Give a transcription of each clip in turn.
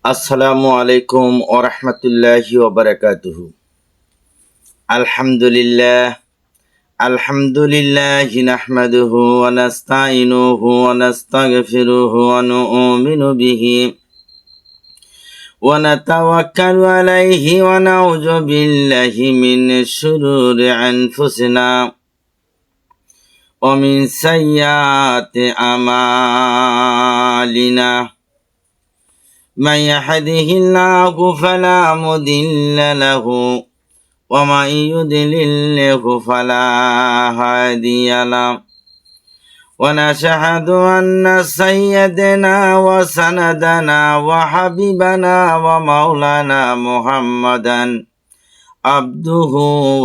আসসালামু আলাইকুম ওয়া রাহমাতুল্লাহি ওয়া বারাকাতুহু। আলহামদুলিল্লাহি নাহমাদুহু ওয়া নাস্তাইনুহু ওয়া নাস্তাগফিরুহু ওয়া নু'মিনু বিহি ওয়া নাতাওয়াক্কালু আলাইহি ওয়া নাউযু বিল্লাহি মিন শুরুরি আনফুসিনা ওয়া মিন সাইয়্যাতি আমালিনা। من يهده الله فلا مضل له ومن يضلله فلا هادي له ونشهد أن سيدنا وسندنا وحبيبنا ومولانا محمدا عبده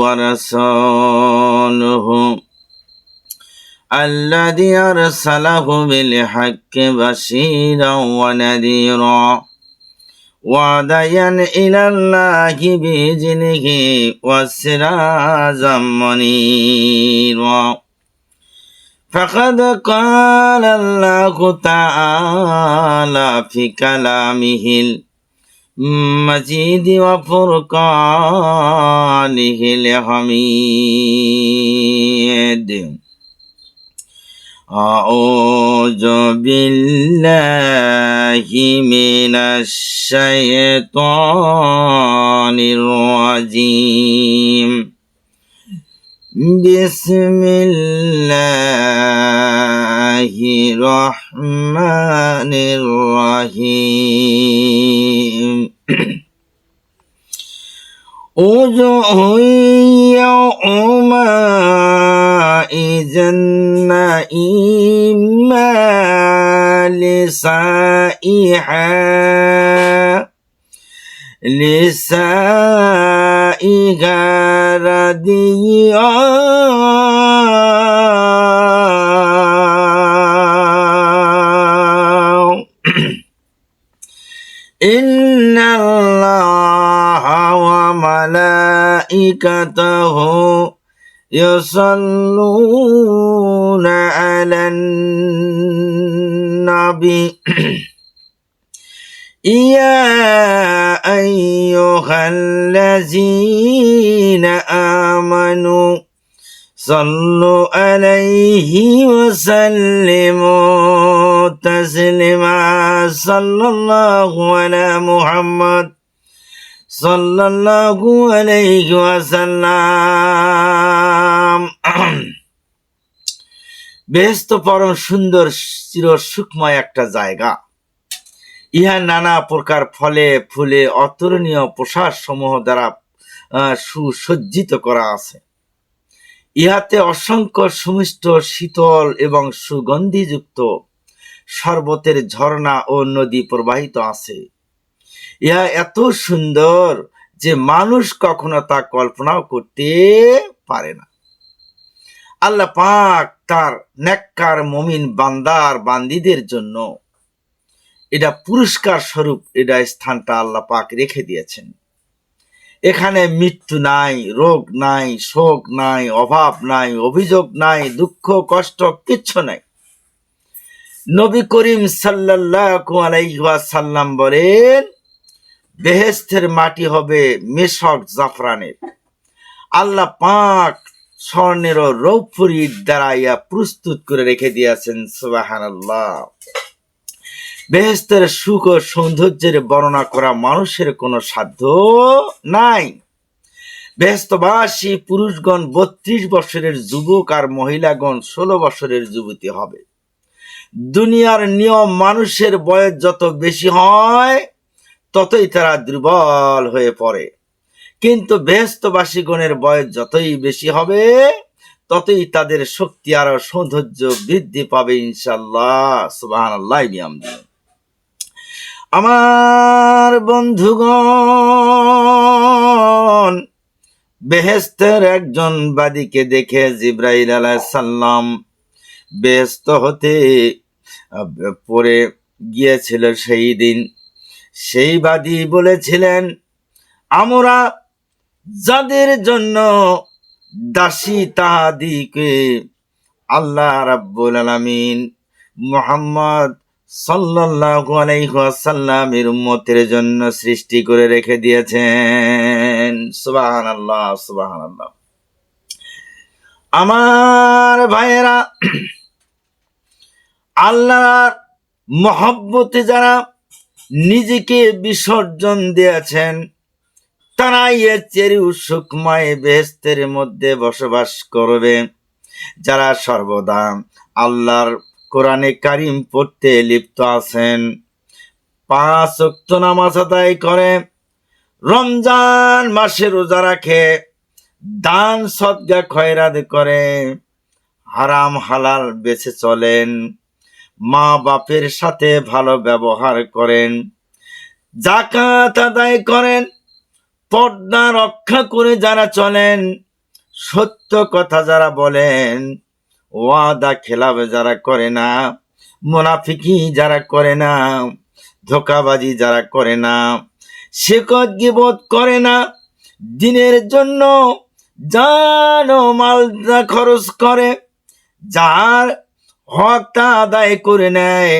ورسوله الذي أرسله بالحق بشيرا ونذيرا وداعيا إلى الله بإذنه وسراجا منيرا. فقد قال الله تعالى في كلامه المجيد وفرقانه الحميد. أعوذ بالله من الشيطان الرجيم. بسم الله الرحمن الرحيم. وجوه يومئذ نائمة لسائها راضية إن الله وملائكته يصلون على النبي يا أيها الذين آمنوا صلوا عليه وسلموا تسليما. صلى الله على محمد সাল্লাল্লাহু আলাইহি ওয়াসাল্লাম। বেহেশত পরম সুন্দর চির সুখময় একটা জায়গা। ইহা নানা প্রকার ফলে ফুলে অতুলনীয় প্রসাদ সমূহ দ্বারা সুসজ্জিত করা আছে। ইহাতে অসংখ্য সুমিষ্ট শীতল এবং সুগন্ধিযুক্ত শরবতের ঝর্ণা ও নদী প্রবাহিত আছে। ইহা এত সুন্দর যে মানুষ কখনো তা কল্পনাও করতে পারে না। আল্লাহ পাক তার নেককার মুমিন বান্দার বান্দীদের জন্য এটা পুরস্কার স্বরূপ এটা স্থানটা আল্লাহ পাক রেখে দিয়েছেন। এখানে মৃত্যু নাই, রোগ নাই, শোক নাই, অভাব নাই, অভিযোগ নাই, দুঃখ কষ্ট কিচ্ছু নাই। নবী করিম সাল্লাল্লাহু আলাইহি ওয়াসাল্লাম বলেন, বেহেশতের মাটি হবে মেশক জাফরানের। আল্লাহ পাক স্বর্ণের ও রৌপ্যের ইট দ্বারা ইয়া প্রস্তুত করে রেখে দিয়েছেন। সুবহানাল্লাহ। বেহেশতের সুখ ও সৌন্দর্যের বর্ণনা করা মানুষের কোনো সাধ্য নাই। বেহেশতবাসী পুরুষগণ 32 বছরের যুবক আর মহিলাগণ 16 বছরের যুবতী হবে। দুনিয়ার নিয়ম মানুষের বয়স যত বেশি হয় ততই তারা দুর্বল হয়ে পড়ে, কিন্তু বেহেশতবাসীগণের বয়স যতই বেশি হবে ততই তাদের শক্তি আর সৌন্দর্য বৃদ্ধি পাবে ইনশাআল্লাহ। সুবহানাল্লাহ। আমার বন্ধুগণ, বেহেশতের একজন বাদীকে দেখে জিবরাইল আলাইহিস সালাম বেহেশত হতে পড়ে গিয়েছিল সেই দিন। সেই বাদী বলেছিলেন, আমরা যাদের জন্য দাসী তাহাদিকে আল্লাহ রাব্বুল আলামিন মুহাম্মদ সাল্লাল্লাহু আলাইহি ওয়াসাল্লামের উম্মতের জন্য সৃষ্টি করে রেখে দিয়েছেন। সুবহানাল্লাহ, সুবহানাল্লাহ। আমার ভাইয়েরা, আল্লাহর মহব্বতে যারা নিজেকে বিসর্জন দিয়েছেন, তারাই এর চেরি সুখময় বেহেশতের মধ্যে বসবাস করবে। যারা সর্বদা আল্লাহর কোরআনে কারিম পড়তে লিপ্ত আছেন, 5 ওয়াক্ত নামাজ আদায় করে, রমজান মাসে রোজা রাখে, দান সদকা খয়রাত করে, হারাম হালাল বেঁচে চলেন, মা বাপের সাথে ভালো ব্যবহার করেন, যাকাত আদায় করেন, পর্দা রক্ষা করে যারা চলেন, সত্য কথা যারা বলেন, ওয়াদা খেলাফ যারা করে না, মুনাফিকি যারা করে না, ধোঁকাবাজি যারা করে না, শিকত গীবত করে না, দিনের জন্য জান ও মাল খরচ করে, যার হকটা আদায় করে নেয়,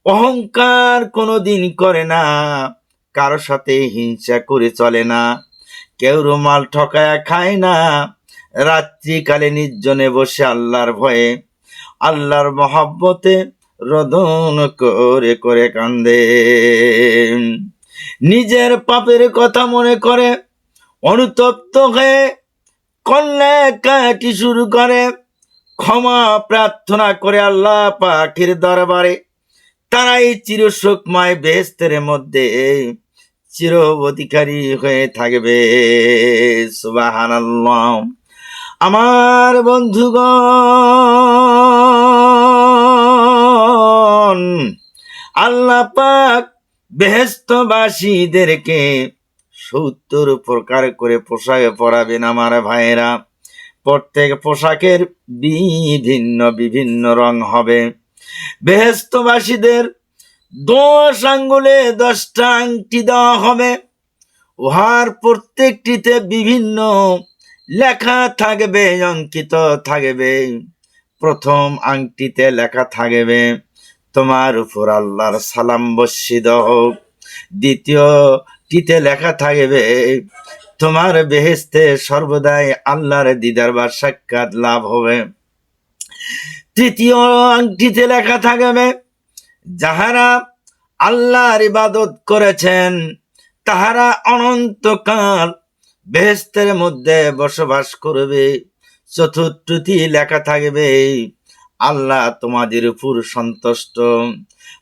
অহংকার কোনোদিন করে না, কারোর সাথে হিংসা করে চলে না, কেউ রুমাল ঠকায়া খায় না, রাত্রিকালে নির্জনে বসে আল্লাহর ভয়ে আল্লাহর মহব্বতে রোদন করে করে কান্দে, নিজের পাপের কথা মনে করে অনুতপ্ত হয়ে কান্নাকাটি শুরু করে, ক্ষমা প্রার্থনা করে আল্লাহ পাকের দরবারে। তারাই চিরসুখময় বেহেশতের মধ্যে চির অধিকারী হয়ে থাকবে। সুবহানাল্লাহ। আমার বন্ধুগণ, আল্লাহ পাক বেহেশতবাসীদেরকে 70 প্রকার করে পোশাক পরাবেন। আমার ভাইয়েরা, প্রত্যেক পোশাকের বিভিন্ন বিভিন্ন রং হবে। বেহেশতবাসীদের 10 আঙ্গুলে 10টা আংটি দেওয়া হবে, উহার প্রত্যেকটিতে বিভিন্ন লেখা থাকবে, অঙ্কিত থাকবে। প্রথম আংটিতে লেখা থাকবে, তোমার উপর আল্লাহর সালাম বর্ষিত হোক। দ্বিতীয়টিতে লেখা থাকবে, তোমার বেহেশতে সর্বদাই আল্লাহর দিদার বা সাক্ষাৎ লাভ হবে। তৃতীয় আংটিতে লেখা থাকবে, যাহারা আল্লাহর ইবাদত করেছেন তাহারা অনন্তকাল বেহেশতের মধ্যে বসবাস করবে। চতুর্থটি লেখা থাকবে, আল্লাহ তোমাদের উপর সন্তুষ্ট।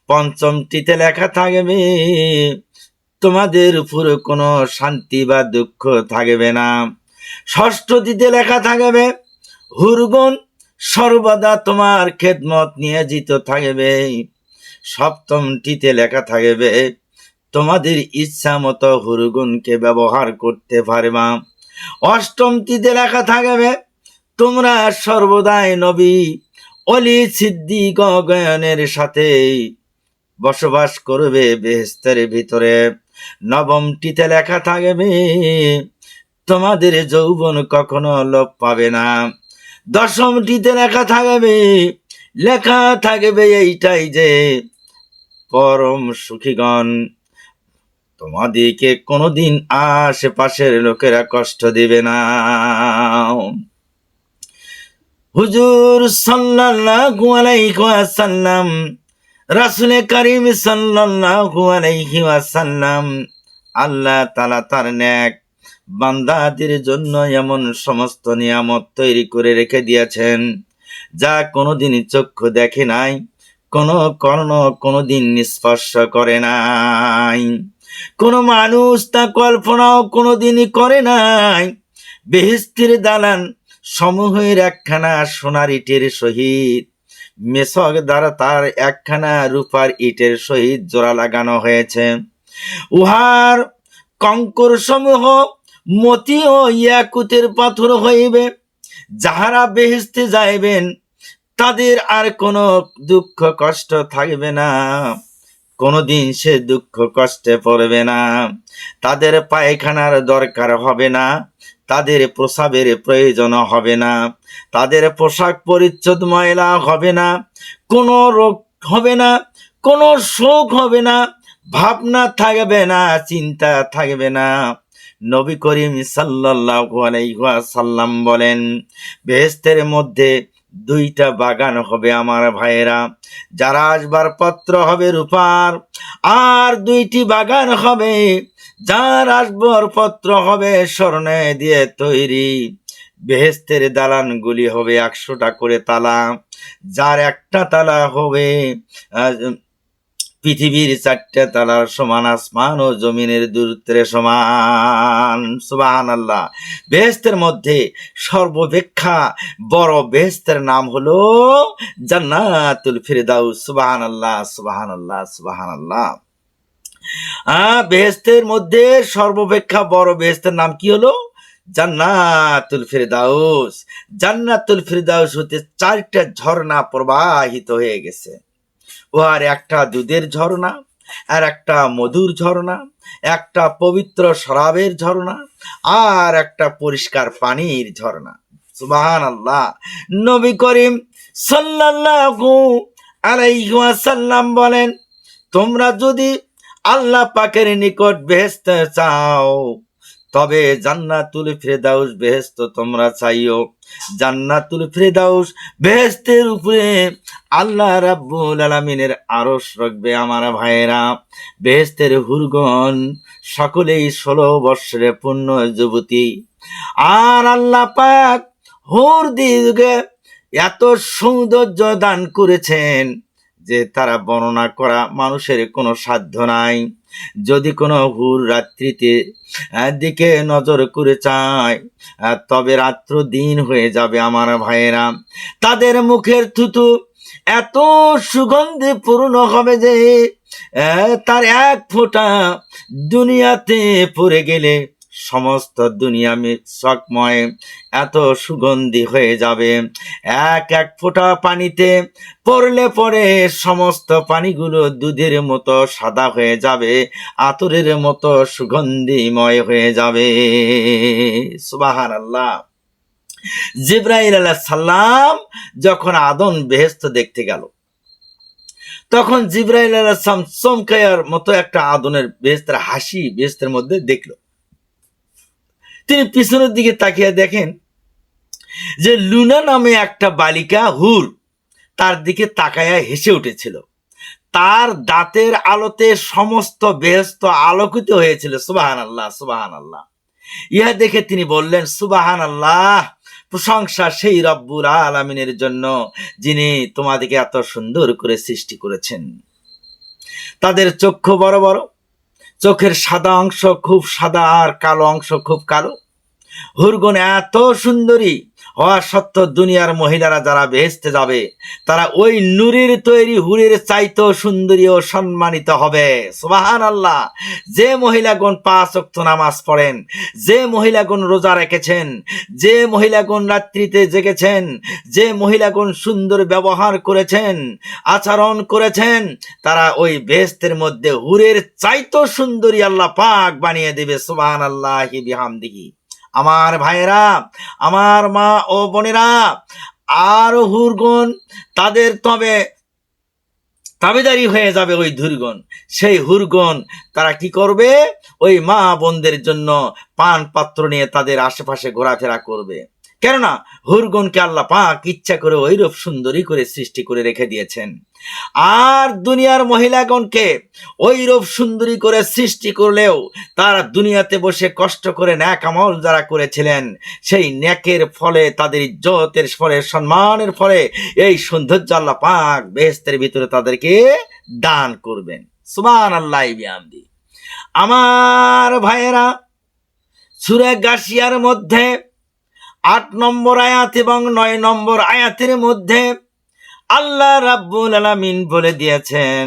পঞ্চমটিতে লেখা থাকবে, তোমাদের উপর কোনো শান্তি বা দুঃখ থাকবে না। ষষ্ঠটিতে লেখা থাকবে, হুরগুন সর্বদা তোমার খেদমত নিয়োজিত থাকবে। সপ্তমটিতে লেখা থাকবে, তোমাদের ইচ্ছা মতো হুরগুনকে ব্যবহার করতে পারবা। অষ্টমটিতে লেখা থাকবে, তোমরা সর্বদাই নবী অলি সিদ্দিক গয়নের সাথে বসবাস করবে বেহেশতের ভিতরে। নবমটিতে লেখা থাকবে, তোমাদের যৌবন কখনো লোপ পাবে না। দশমটিতে লেখা থাকবে এইটাই যে, পরম সুখীগণ তোমাদেরকে কোনোদিন আশেপাশের লোকেরা কষ্ট দিবে না। হুজুর সাল্লাল্লাহু আলাইহি ওয়াসাল্লাম, রাসূল কারীম সাল্লাল্লাহু আলাইহি ওয়াসাল্লাম, আল্লাহ তাআলা তার নেক বান্দাদের জন্য এমন সমস্ত নিয়ামত তৈরি করে রেখে দিয়েছেন, যা কোনোদিন চক্ষু দেখে নাই, কোনো কর্ণ কোনোদিন স্পর্শ করে নাই, কোনো মানুষ তা কল্পনাও কোনোদিনই করে নাই। বেহেশতের দালান সমূহের একখানা সোনার ইটের সহিত মেসক দ্বারা তার একখানা রূপার ইটের সহিত জোড়া লাগানো হয়েছে। উহার কঙ্কর সমূহ মতি ও ইয়াকুতের পাথর হইবে। যাহারা বেহেশতে যাইবেন তাদের আর কোনো দুঃখ কষ্ট থাকবে না, কোনোদিন সে দুঃখ কষ্টে পড়বে না। তাদের পায়খানার দরকার হবে না, তাদের প্রসাবের প্রয়োজন হবে না, তাদের পোশাক পরিচ্ছদ ময়লা হবে না, কোনো রোগ হবে না, কোনো শোক হবে না, ভাবনা থাকবে না, চিন্তা থাকবে না। নবী করিম সাল্লাল্লাহু আলাইহি ওয়াসাল্লাম বলেন, বেহেশতের মধ্যে দুইটা বাগান হবে আমার ভাইয়েরা, যারা আসবার পত্র হবে রূপার, আর দুইটি বাগান হবে যার আসবার পত্র হবে স্বর্ণে দিয়ে তৈরি। বেহেশতের দালানগুলি হবে 100টা করে তালা, যার একটা তালা হবে পৃথিবীর 4টে তালার সমান, আসমান ও জমিনের দূরত্বের সমান। সুবহানাল্লাহ। বেহেশতের মধ্যে সর্বাপেক্ষা বড় বেহেশতের নাম হলো জান্নাতুল ফিরদাউস। সুবহানাল্লাহ, সুবহানাল্লাহ, সুবহানাল্লাহ। বেহেশতের মধ্যে সর্বাপেক্ষা বড় বেহেশতের নাম কি হলো? জান্নাতুল ফিরদাউস। জান্নাতুল ফিরদাউস হতে 4টা ঝর্ণা প্রবাহিত হয়ে গেছে। আর একটা দুধের ঝর্ণা, আর একটা মধুর ঝর্ণা, একটা পবিত্র শরাবের ঝর্ণা, আর একটা পরিষ্কার পানির ঝর্ণা। সুবহানাল্লাহ। নবী করিম সাল্লাল্লাহু আলাইহি ওয়াসাল্লাম বলেন, তোমরা যদি আল্লাহ পাকের নিকট বেহেশত চাও, তবে জান্নাতুল ফিরদাউস বেহেশত তোমরা চাইও। জান্নাতুল ফিরদাউস বেহেশতের উপরে আল্লাহ রাব্বুল আলামিনের আরশ রাখবে আমার ভাইয়েরা। বেহেশতের হুরগণ সকলেই 16 বৎসরের পূর্ণ যুবতী। আর আল্লাহ পাক হুরদিকে এত সৌন্দর্য দান করেছেন যে তারা বর্ণনা করা মানুষের কোনো সাধ্য নাই। যদি কোনো হুর রাত্রিতে দিকে নজর করে চায়, তবে রাত্র দিন হয়ে যাবে আমার ভাইয়েরা। তাদের মুখের থুতু এত সুগন্ধে পূর্ণ হবে যে তার এক ফোঁটা দুনিয়াতে পড়ে গেলে সমস্ত দুনিয়া মিসকময় এত সুগন্ধি হয়ে যাবে। এক এক ফোঁটা পানিতে পড়লে পরে সমস্ত পানিগুলো দুধের মতো সাদা হয়ে যাবে, আতরের মতো সুগন্ধিময় হয়ে যাবে। সুবহানাল্লাহ। জিবরাইল আলাইহিস সালাম যখন আদম বেহেশত দেখতে গেল, তখন জিবরাইল আলাইহিস সালাম চমকায়ার মতো একটা আদমের বেহেশতের হাসি বেহেশতের মধ্যে দেখল। তিনি পিছনের দিকে তাকিয়ে দেখেন যে লুনা নামে একটা বালিকা হুর তার দিকে তাকায়া হেসে উঠেছিল। তার দাঁতের আলোতে সমস্ত বেহেশত আলোকিত হয়েছিল। সুবহানাল্লাহ, সুবহানাল্লাহ। ইহা দেখে তিনি বললেন, সুবহানাল্লাহ, প্রশংসা সেই রব্বুল আলামিনের জন্য যিনি তোমাদেরকে এত সুন্দর করে সৃষ্টি করেছেন। তাদের চক্ষু বড় বড়, চোখের সাদা অংশ খুব সাদা আর কালো অংশ খুব কালো। হুরগুন এত সুন্দরী হওয়া সত্ত্বেও দুনিয়ার মহিলারা যারা বেহেশতে যাবে তারা ওই নূরের তৈরি হুরের চাইতেও সুন্দরী ও সম্মানিত হবে। সুবহানাল্লাহ। যে মহিলাগণ 5 ওয়াক্ত নামাজ পড়েন, যে মহিলাগণ রোজা রেখেছেন, যে মহিলাগণ রাত্রিতে জেগেছেন, যে মহিলাগণ সুন্দর ব্যবহার করেছেন, আচরণ করেছেন, তারা ওই বেহেশতের মধ্যে হুরের চাইতেও সুন্দরী আল্লাহ পাক বানিয়ে দেবে। সুবহানাল্লাহি বিহামদিহি। আমার ভাইয়েরা, আমার মা ও বোনেরা, আর হুরগুন তাদের তবে তাবেদারি হয়ে যাবে ওই হুরগুন। সেই হুরগুন তারা কি করবে? ওই মা বোনদের জন্য পান পাত্র নিয়ে তাদের আশেপাশে ঘোরাফেরা করবে। কেননা হুরগুনকে আল্লাহ পাক ইচ্ছা করে ওইরূপ সুন্দরী করে সৃষ্টি করে রেখে দিয়েছেন। আর দুনিয়ার মহিলাগণকে ওইরূপ সুন্দরী করে সৃষ্টি করলেও তারা দুনিয়াতে বসে কষ্ট করে ন্যাক আমল যারা করেছিলেন, সেই ন্যাকের ফলে, তাদের ইজ্জতের ফলে, সম্মানের ফলে এই সৌন্দর্য আল্লাহ পাক বেহেশতের ভিতরে তাদেরকে দান করবেন। সুবহানাল্লাহি বিহামদি। আমার ভাইয়েরা, সূরা গাশিয়ার মধ্যে 8 নম্বর আয়াত এবং 9 নম্বর আয়াতের মধ্যে আল্লাহ রাব্বুল আলামিন বলে দিয়েছেন,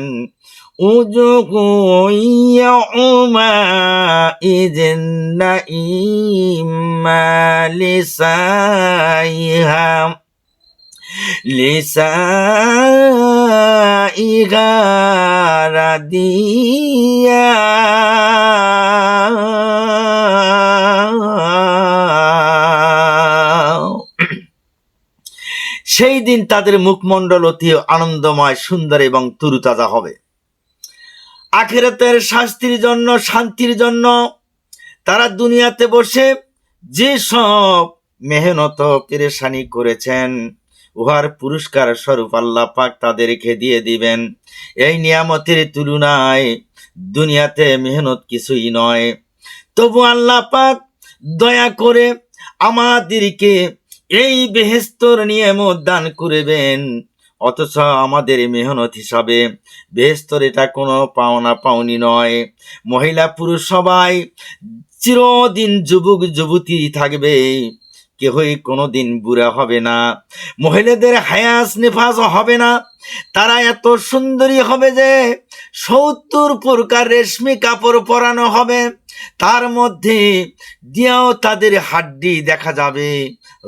উযুকু ইয়াউমা ইযিন নাঈমা লিসাইহা রাদিয়া। সেই দিন তাদের মুখমণ্ডল অতি আনন্দময়, সুন্দর এবং তরুতাজা হবে। আখিরাতের শাস্তির জন্য, শান্তির জন্য তারা দুনিয়াতে বসে যে সব মেহনত পেরেশানি করেছেন, উহার পুরস্কার স্বরূপ আল্লাহ পাক তাদেরকে দিয়ে দিবেন। এই নিয়ামতের তুলনায় দুনিয়াতে মেহনত কিছুই নয়। তবু আল্লাহ পাক দয়া করে আমাদেরকে এই বেহেশতর নিয়ামত দান করবেন, অথচ আমাদের মেহনত হিসাবে বেহেশতর এটা কোনো পাওনা পাওনি নয়। মহিলা পুরুষ সবাই চিরদিন যুবক যুবতী থাকবে, কেহই কোনোদিন বুড়া হবে না। মহিলাদের হায়াস নিফাস হবে না, তারা এত সুন্দরী হবে যে 70 প্রকার রেশমি কাপড় পরানো হবে, তার মধ্যে দিয়েও তাদের হাড্ডি দেখা যাবে।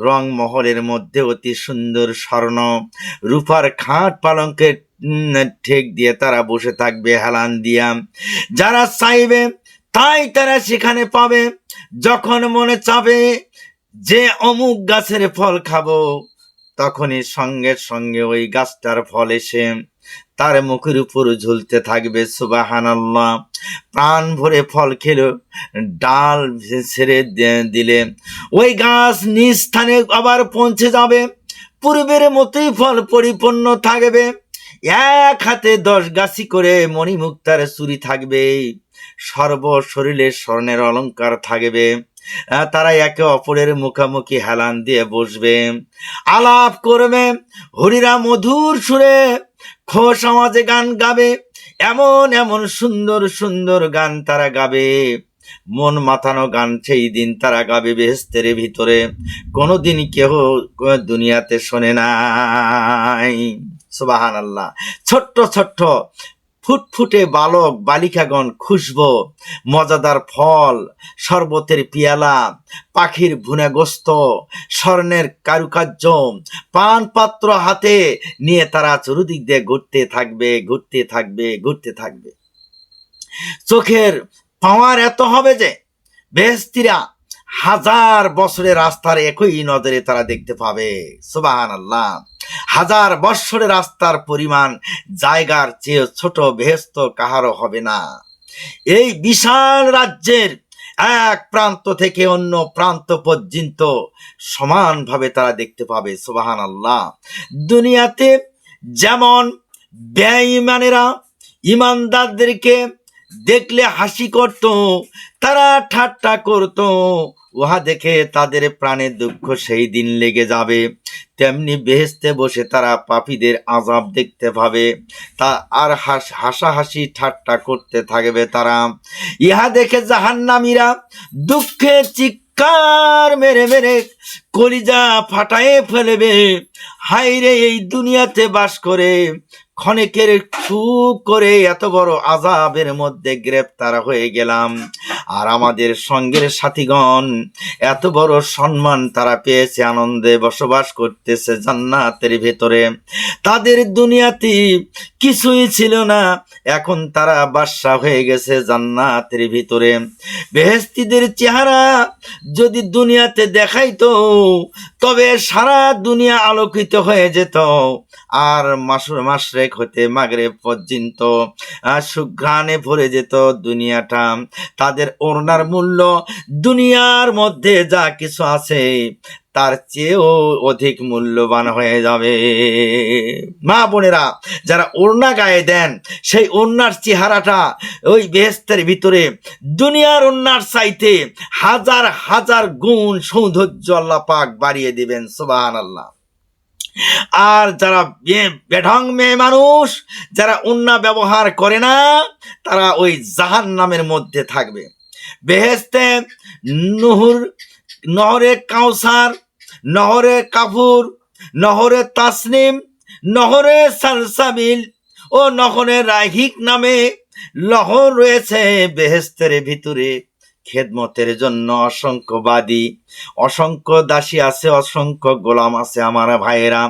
রং মহলের মধ্যে অতি সুন্দর স্বর্ণ রূপার খাট পালঙ্কের ঠেক দিয়ে তারা বসে থাকবে হেলান দিয়া। যারা চাইবে তাই তারা সেখানে পাবে। যখন মনে চাবে যে অমুক গাছের ফল খাবো, তখনই সঙ্গে সঙ্গে ওই গাছটার ফল এসে তার মুখের উপর ঝুলতে থাকবে। সুবহানাল্লাহ। প্রাণ ভরে ফল খেলো, ডাল ছেড়ে দিলে ওই গাছ নিজ স্থানে আবার পৌঁছে যাবে, পূর্বের মতোই ফল পরিপূর্ণ থাকবে। এক হাতে 10 গাছি করে মণিমুক্তার চুরি থাকবে, সর্ব শরীরে স্বর্ণের অলংকার থাকবে। তারা একে অপরের মুখামুখি হেলান দিয়ে বসবে, আলাপ করবে, হরিরা মধুর সুরে খোশ আওয়াজে গান গাবে। এমন এমন সুন্দর সুন্দর গান তারা গাবে, মন মাতানো গান সেই দিন তারা গাবে বেহেশতের ভিতরে, কোনোদিন কেহ দুনিয়াতে শোনে নাই। সুবহানাল্লাহ। ছোট্ট ছোট্ট ফুটফুটে বালক বালিকাগণ খুশবো, মজাদার ফল, শরবতের পিয়ালা, পাখির ভুনা গোস্ত, স্বর্ণের কারুকার্য, পান পাত্র হাতে নিয়ে তারা চতুর্দিক দিয়ে ঘুরতে থাকবে, ঘুরতে থাকবে, ঘুরতে থাকবে। চোখের পাওয়ার এত হবে যে বেহেশতিরা 1000 বছরের রাস্তার একই নজরে তারা দেখতে পাবে। সুবহানাল্লাহ। 1000 বছরের রাস্তার পরিমাণ জায়গার চেয়ে ছোট বেহেশত কাহারও হবে না। এই বিশাল রাজ্যের এক প্রান্ত থেকে অন্য প্রান্ত পর্যন্ত সমানভাবে তারা দেখতে পাবে। সুবহানাল্লাহ। দুনিয়াতে যেমন বেঈমানেরা ইমানদারদেরকে দেখলে হাসি করত, তারা ঠাট্টা করত, উহা দেখে তাদের প্রাণে দুঃখ সেই দিন লেগে যাবে, তেমনি বেহেশতে বসে তারা পাপীদের আযাব দেখতে পাবে, তা আর হাসাহাসি ঠাট্টা করতে থাকবে তারা। ইহা দেখে জাহান্নামীরা দুঃখে চিৎকার মেরে মেরে কলিজা ফাটায়ে ফেলবে। হায়রে, এই দুনিয়াতে বাস করে ক্ষণিকের সুখ করে এত বড় আযাবের মধ্যে গ্রেপ্তার হয়ে গেলাম, আর আমাদের সঙ্গের সাথীগণ এত বড় সম্মান তারা পেয়েছে, আনন্দে বসবাস করতেছে জান্নাতের ভেতরে। তাদের দুনিয়াতে কিছুই ছিল না, এখন তারা বাদশা হয়ে গেছে জান্নাতের ভিতরে। বেহেশতীদের চেহারা যদি দুনিয়াতে দেখাইতো, তবে সারা দুনিয়া আলোকিত হয়ে যেত, আর মাশরিক হতে মাগরিব পর্যন্ত সুঘ্রাণে ভরে যেত দুনিয়াটা। তাদের ওড়নার মূল্য দুনিয়ার মধ্যে যা কিছু আছে তার চেয়েও অধিক মূল্যবান হয়ে যাবে। মা বোনেরা, যারা ওড়না গায়ে দেন, সেই ওড়নার চেহারাটা ওই বেহেশতের ভিতরে দুনিয়ার ওড়নার চাইতে 1000 1000 গুণ সৌন্দর্য আল্লাহ পাক বাড়িয়ে দিবেন। সুবহানাল্লাহ। আর যারা বেঢং মেয়ে মানুষ, যারা ওড়না ব্যবহার করে না, তারা ওই জাহান্নামের মধ্যে থাকবে। বেহেশতে নহরে কাউসার, নহরে কাফুর, নহরে তাসনিম, নহরে সালসাবিল ও নহরে রাহিক নামে লহর রয়েছে বেহেশতের ভিতরে। খেদমতের জন্য অসংখ্য বাদী, অসংখ্য দাসী আছে, অসংখ্য গোলাম আছে। আমার ভাইয়েরা,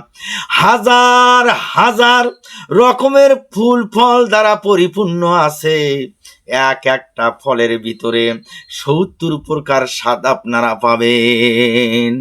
1000 1000 রকমের ফুল ফল দ্বারা পরিপূর্ণ আছে। এক একটা ফলের ভিতরে 70 প্রকার স্বাদ আপনারা পাবেন।